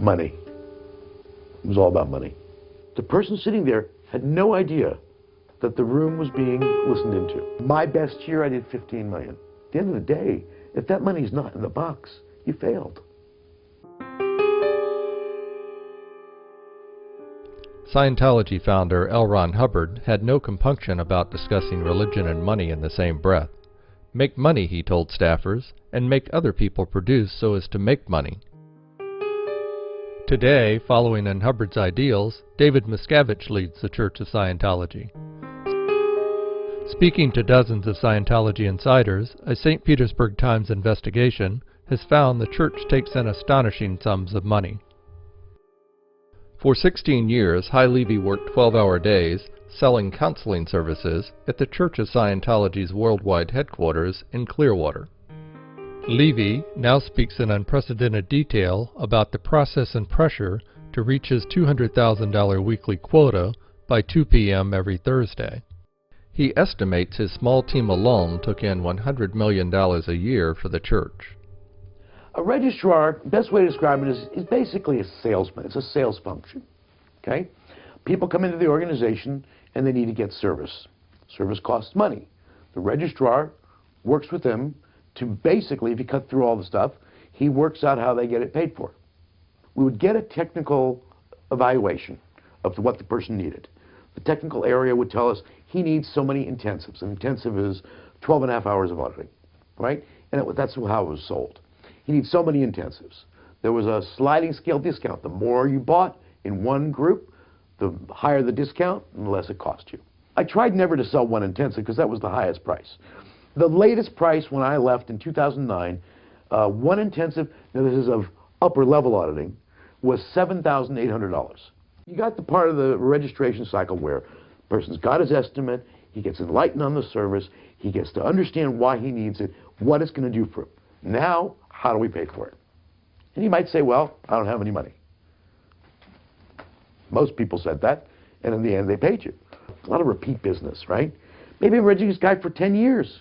Money. It was all about money. The person sitting there had no idea that the room was being listened into. My best year, I did 15 million. At the end of the day, if that money's not in the box, you failed. Scientology founder L. Ron Hubbard had no compunction about discussing religion and money in the same breath. Make money, he told staffers, and make other people produce so as to make money. Today, following in Hubbard's ideals, David Miscavige leads the Church of Scientology. Speaking to dozens of Scientology insiders, a St. Petersburg Times investigation has found the church takes in astonishing sums of money. For 16 years, Hy Levy worked 12-hour days selling counseling services at the Church of Scientology's worldwide headquarters in Clearwater. Levy now speaks in unprecedented detail about the process and pressure to reach his $200,000 weekly quota by 2 p.m. every Thursday. He estimates his small team alone took in $100 million a year for the church. A registrar, best way to describe it is basically a salesman. It's a sales function, okay? People come into the organization and they need to get service. Service costs money. The registrar works with them to basically, if you cut through all the stuff, he works out how they get it paid for. We would get a technical evaluation of what the person needed. The technical area would tell us he needs so many intensives. An intensive is 12 and a half hours of auditing, right? And that's how it was sold. He needs so many intensives. There was a sliding scale discount. The more you bought in one group, the higher the discount and the less it cost you. I tried never to sell one intensive because that was the highest price. The latest price when I left in 2009, one intensive, now this is of upper level auditing, was $7,800. You got the part of the registration cycle where the person's got his estimate, he gets enlightened on the service, he gets to understand why he needs it, what it's going to do for him. Now, how do we pay for it? And you might say, well, I don't have any money. Most people said that, and in the end they paid you. A lot of repeat business, right? Maybe I'm registering this guy for 10 years.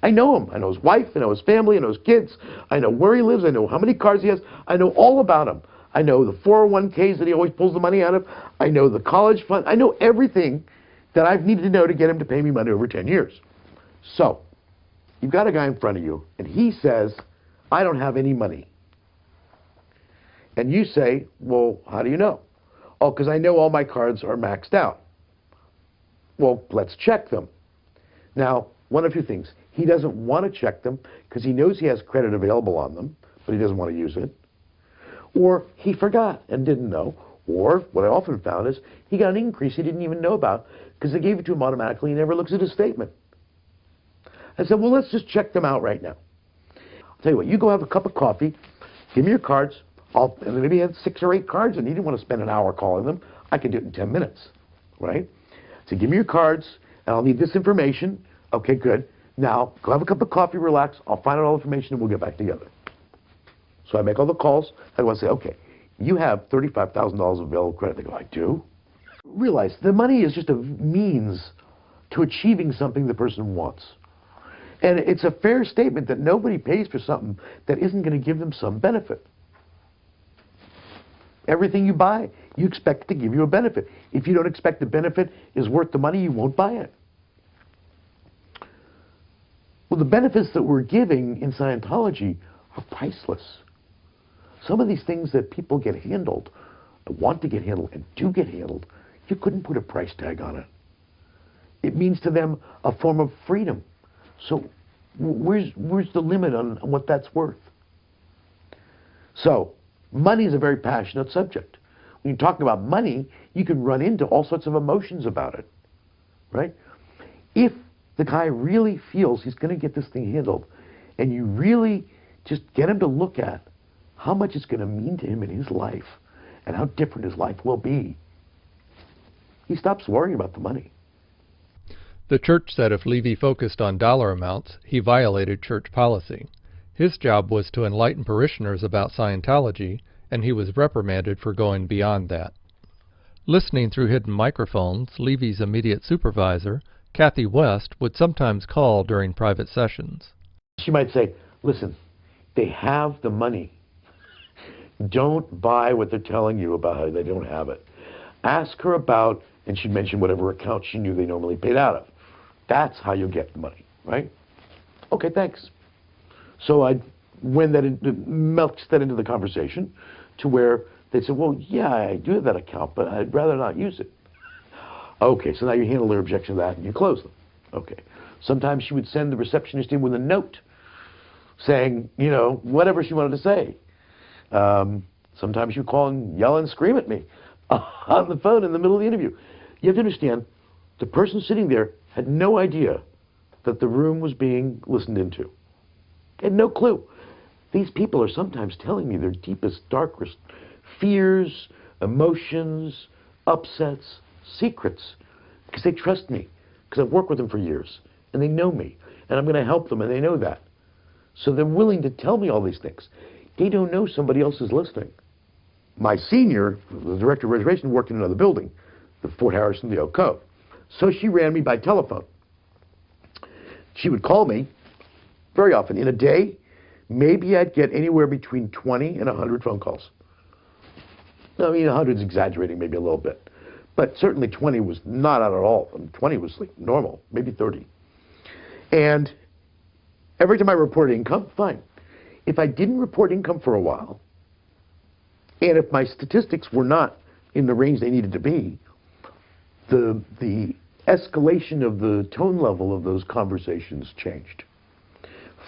I know him. I know his wife, I know his family, I know his kids, I know where he lives, I know how many cars he has, I know all about him. I know the 401ks that he always pulls the money out of, I know the college fund, I know everything that I've needed to know to get him to pay me money over 10 years. So, you've got a guy in front of you, and he says, I don't have any money. And you say, well, how do you know? Oh, because I know all my cards are maxed out. Well, let's check them. Now, one of two things. He doesn't want to check them because he knows he has credit available on them, but he doesn't want to use it. Or he forgot and didn't know. Or, what I often found is, he got an increase he didn't even know about because they gave it to him automatically. He never looks at his statement. I said, well, let's just check them out right now. I'll tell you what, you go have a cup of coffee, give me your cards, and maybe he had 6 or 8 cards and he didn't want to spend an hour calling them. I could do it in 10 minutes, right? So give me your cards, and I'll need this information. Okay, good. Now, go have a cup of coffee, relax, I'll find out all the information and we'll get back together. So I make all the calls, I want to say, okay, you have $35,000 available credit. They go, I do? Realize the money is just a means to achieving something the person wants. And it's a fair statement that nobody pays for something that isn't going to give them some benefit. Everything you buy, you expect to give you a benefit. If you don't expect the benefit is worth the money, you won't buy it. Well, the benefits that we're giving in Scientology are priceless. Some of these things that people get handled, want to get handled, and do get handled, you couldn't put a price tag on it. It means to them a form of freedom. So where's the limit on what that's worth? So money is a very passionate subject. When you talk about money, you can run into all sorts of emotions about it, right? If the guy really feels he's going to get this thing handled, and you really just get him to look at how much it's going to mean to him in his life and how different his life will be, he stops worrying about the money. The church said if Levy focused on dollar amounts, he violated church policy. His job was to enlighten parishioners about Scientology, and he was reprimanded for going beyond that. Listening through hidden microphones, Levy's immediate supervisor, Kathy West, would sometimes call during private sessions. She might say, listen, they have the money. Don't buy what they're telling you about how they don't have it. Ask her about, and she'd mention whatever account she knew they normally paid out of. That's how you get the money, right? Okay, thanks. So I melched that into the conversation to where they said, well, yeah, I do have that account, but I'd rather not use it. Okay, so now you handle their objection to that and you close them. Okay. Sometimes she would send the receptionist in with a note saying, you know, whatever she wanted to say. Sometimes she would call and yell and scream at me on the phone in the middle of the interview. You have to understand, the person sitting there had no idea that the room was being listened into. They had no clue. These people are sometimes telling me their deepest, darkest fears, emotions, upsets, secrets, because they trust me, because I've worked with them for years, and they know me, and I'm going to help them, and they know that. So they're willing to tell me all these things. They don't know somebody else is listening. My senior, the director of reservation, worked in another building, the Fort Harrison, the Oak Cove. So she ran me by telephone. She would call me very often. In a day, maybe I'd get anywhere between 20 and 100 phone calls. I mean, 100 is exaggerating maybe a little bit. But certainly 20 was not out at all. I mean, 20 was like normal, maybe 30. And every time I reported income, fine. If I didn't report income for a while, and if my statistics were not in the range they needed to be, the escalation of the tone level of those conversations changed.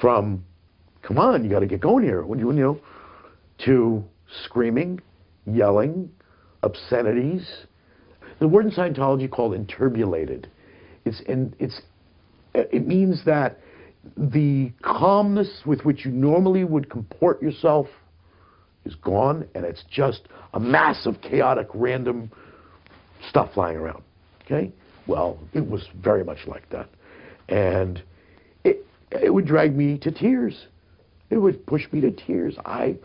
From, come on, you got to get going here, to screaming, yelling, obscenities. The word in Scientology called interbulated. It means that the calmness with which you normally would comport yourself is gone, and it's just a mass of chaotic, random stuff lying around. Okay? Well, it was very much like that. And it would drag me to tears. It would push me to tears. I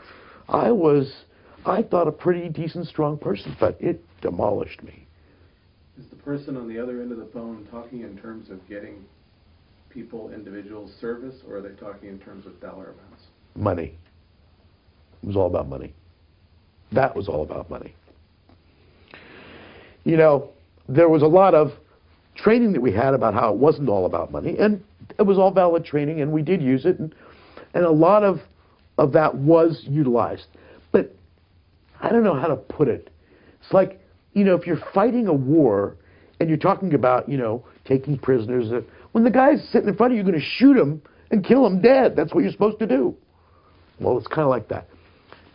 thought a pretty decent, strong person, but it demolished me. Is the person on the other end of the phone talking in terms of getting people, individuals, service, or are they talking in terms of dollar amounts? Money. It was all about money. That was all about money. You know, there was a lot of training that we had about how it wasn't all about money, and it was all valid training, and we did use it, and a lot of that was utilized. But I don't know how to put it. It's like, if you're fighting a war and you're talking about, taking prisoners, when the guy's sitting in front of you, you're going to shoot him and kill him dead. That's what you're supposed to do. Well, it's kind of like that.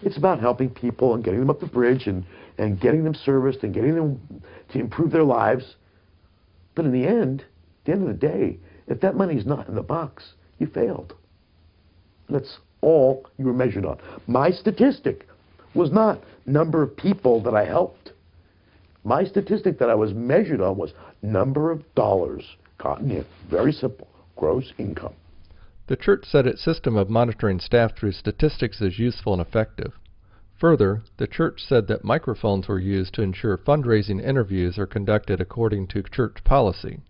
It's about helping people and getting them up the bridge and getting them serviced and getting them to improve their lives. But in the end of the day, if that money's not in the box, you failed. That's all you were measured on. My statistic was not number of people that I helped. My statistic that I was measured on was number of dollars gotten in. Very simple. Gross income. The church said its system of monitoring staff through statistics is useful and effective. Further, the church said that microphones were used to ensure fundraising interviews are conducted according to church policy,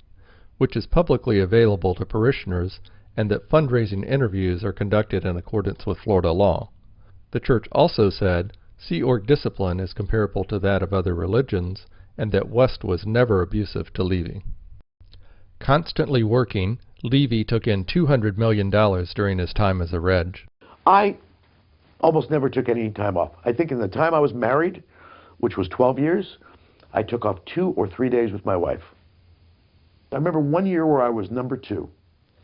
which is publicly available to parishioners, and that fundraising interviews are conducted in accordance with Florida law. The church also said Sea Org discipline is comparable to that of other religions, and that West was never abusive to Levy. Constantly working, Levy took in $200 million during his time as a Reg. I almost never took any time off. I think in the time I was married, which was 12 years, I took off 2 or 3 days with my wife. I remember one year where I was number 2.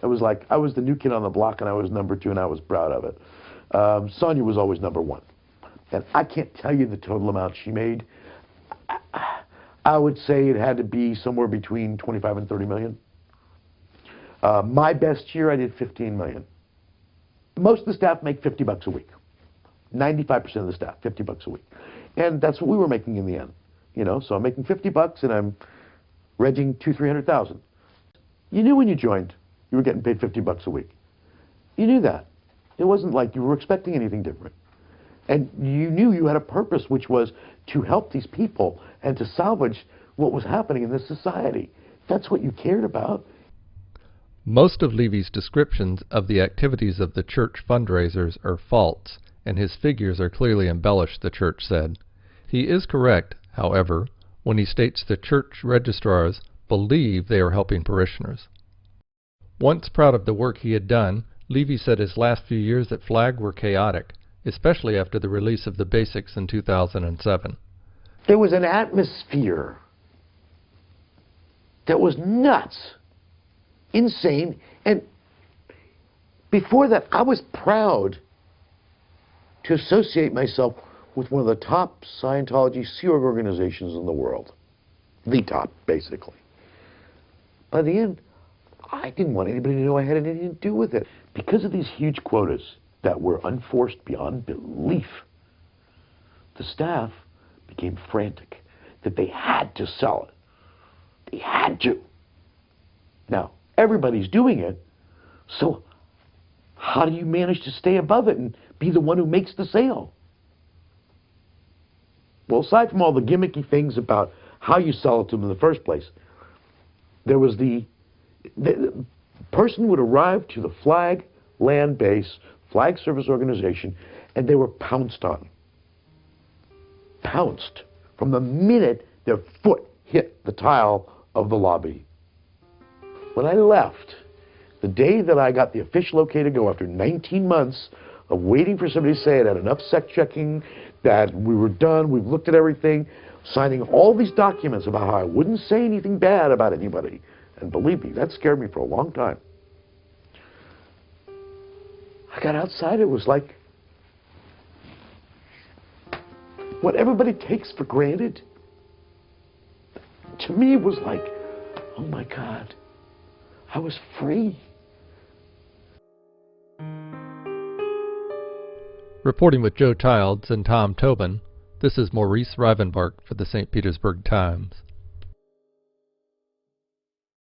It was like I was the new kid on the block and I was number 2 and I was proud of it. Sonia was always number 1. And I can't tell you the total amount she made. I would say it had to be somewhere between 25 and 30 million. My best year, I did 15 million. Most of the staff make $50 a week. 95% of the staff, $50 a week. And that's what we were making in the end. So I'm making $50 and I'm regging 200,000-300,000. You knew when you joined, you were getting paid $50 a week. You knew that. It wasn't like you were expecting anything different. And you knew you had a purpose, which was to help these people and to salvage what was happening in this society. That's what you cared about. Most of Levy's descriptions of the activities of the church fundraisers are false, and his figures are clearly embellished, the church said. He is correct, however, when he states the church registrars believe they are helping parishioners. Once proud of the work he had done, Levy said his last few years at Flag were chaotic, especially after the release of the Basics in 2007. There was an atmosphere that was nuts, insane, and before that, I was proud to associate myself with one of the top Scientology Sea Org organizations in the world. The top, basically. By the end, I didn't want anybody to know I had anything to do with it. Because of these huge quotas that were unforced beyond belief, the staff became frantic that they had to sell it. They had to. Now, everybody's doing it, so how do you manage to stay above it and be the one who makes the sale? Well, aside from all the gimmicky things about how you sell it to them in the first place, there was the person would arrive to the Flag land base, Flag Service Organization, and they were pounced on. Pounced from the minute their foot hit the tile of the lobby. When I left, the day that I got the official okay to go after 19 months of waiting for somebody to say it had enough sec checking, that we were done, we've looked at everything, signing all these documents about how I wouldn't say anything bad about anybody. And believe me, that scared me for a long time. I got outside, it was like what everybody takes for granted. To me, it was like, oh my God, I was free. Reporting with Joe Childs and Tom Tobin, this is Maurice Rivenbark for the St. Petersburg Times.